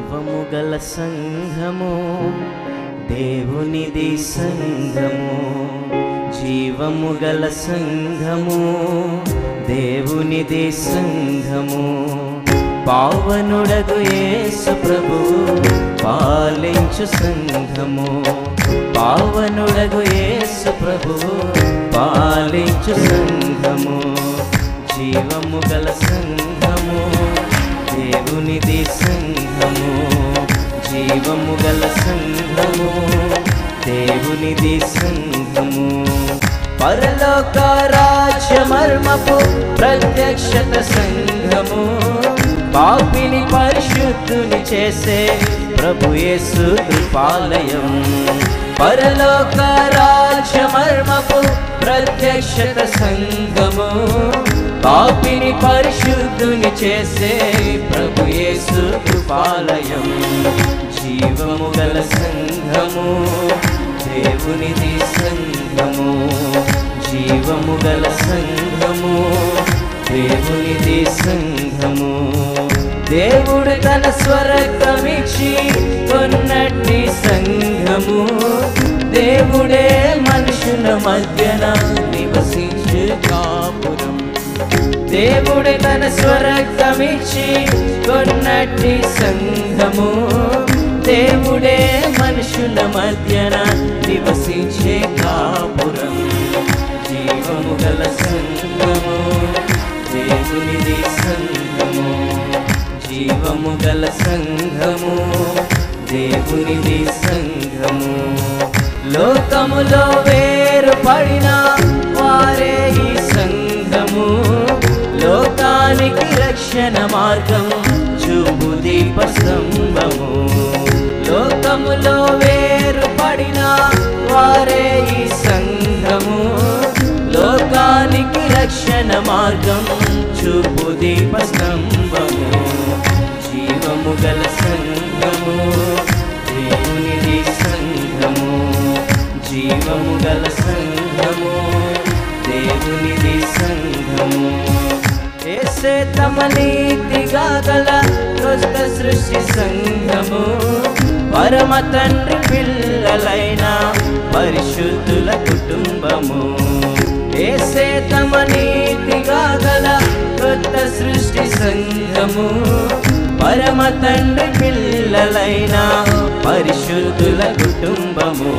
జీవము గల సంఘము దేవునిది సంఘము, జీవము గల సంఘము దేవునిది సంఘము. పావనుడగు యేసు ప్రభువు పాలించు సంఘము, పావనుడగు యేసు ప్రభువు పాలించు సంఘము. జీవము గల సంఘము దేవునిది సంఘము, జీవము గల సంఘము దేవునిది సంఘము. పరలోక రాజ్య మర్మపు ప్రత్యక్షత సంఘము, పాపిని పరిశుద్ధుని చేసే ప్రభు యేసు కృపాలయం. పరలోక రాజ్య మర్మపు ప్రత్యక్షత సంఘము, పాపిని పరిశుద్ధుని చేసే ప్రభు యేసు కృపాలయం. జీవము గల సంఘము దేవునిది సంఘము, జీవము గల సంఘము దేవునిది సంఘము. దేవుడు తన స్వర్గమిచ్చి కొన్నట్టి సంఘము, దేవుడే మనుషుల మధ్యన నివసించు కాపురం. దేవుడే తన స్వర్గమిచ్చి కొన్నట్టి సంఘము, దేవుడే మనుషుల మధ్యన నివసించే కాపురం. జీవము గల సంఘము దేవునిది సంఘము, జీవము గల సంఘము దేవునిది సంఘము. లోకములో వేరుపడిన వారే ఈ సంఘము, లోకానికి రక్షణ మార్గం చూపు దీప స్తంభము. లోకములో వేరుపడిన వారే ఈ సంఘము, లోకానికి రక్షణ మార్గం చూపు దీప స్తంభము. జీవము గల సంఘము దేవునిది సంఘము, జీవము గల సంఘము దేవునిది సంఘము. యేసే తమ నీతిగా గల క్రొత్త సృష్టి సంఘము, పరమ తండ్రి పిల్లలైన పరిశుద్ధుల కుటుంబము. యేసే తమ నీతిగా గల క్రొత్త సృష్టి సంఘము, పరమ తండ్రి పిల్లలైన పరిశుద్ధుల కుటుంబము.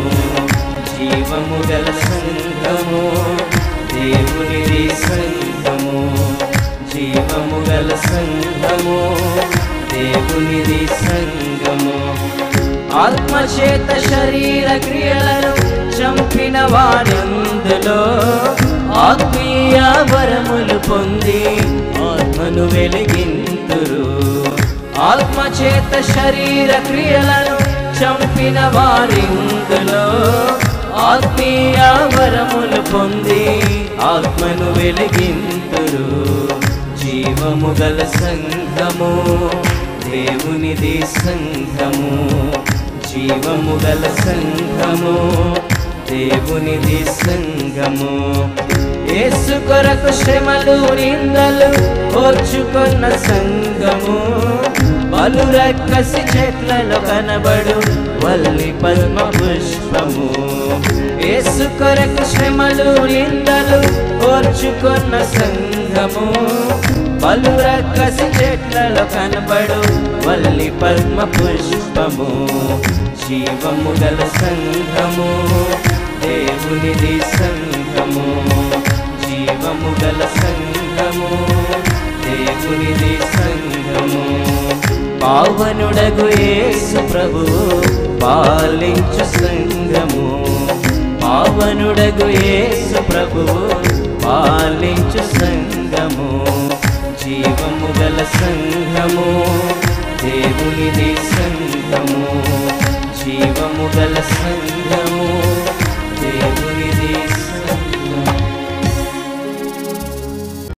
జీవము గల సంఘము దేవునిది సంఘము, జీవము గల సంఘము దేవునిది సంఘము. ఆత్మచేత శరీర క్రియలను చంపిన వారందులో ఆత్మీయ వరములు పొంది ఆత్మను వెలిగింతురు. ఆత్మచేత శరీర క్రియలను చంపిన వారిందులో ఆత్మీయ వరములు పొంది ఆత్మను వెలిగింతురు. జీవము గల సంఘము దేవునిది సంఘము, జీవము గల సంఘము దేవునిది సంఘము. యేసు కొరకు శ్రమలు నిందలు ఓర్చుకున్న సంఘము, పలు రక్కసి చెట్లలో కనబడు వల్లి పద్మ పుష్పము. యేసు కొరకు శ్రమలు నిందలు ఓర్చుకున్న సంఘము, పలు రక్కసి చెట్లలో కనబడు వల్లి పద్మ పుష్పము. జీవము గల సంఘము దేవునిది సంఘము, జీవము గల సంఘము దేవునిది సంఘము. పావనుడగు యేసు ప్రభువు పాలించు సంఘము, పావనుడగు యేసు ప్రభువు పాలించు సంఘము. జీవము గల సంఘము దేవునిది సంఘము, జీవము గల సంఘము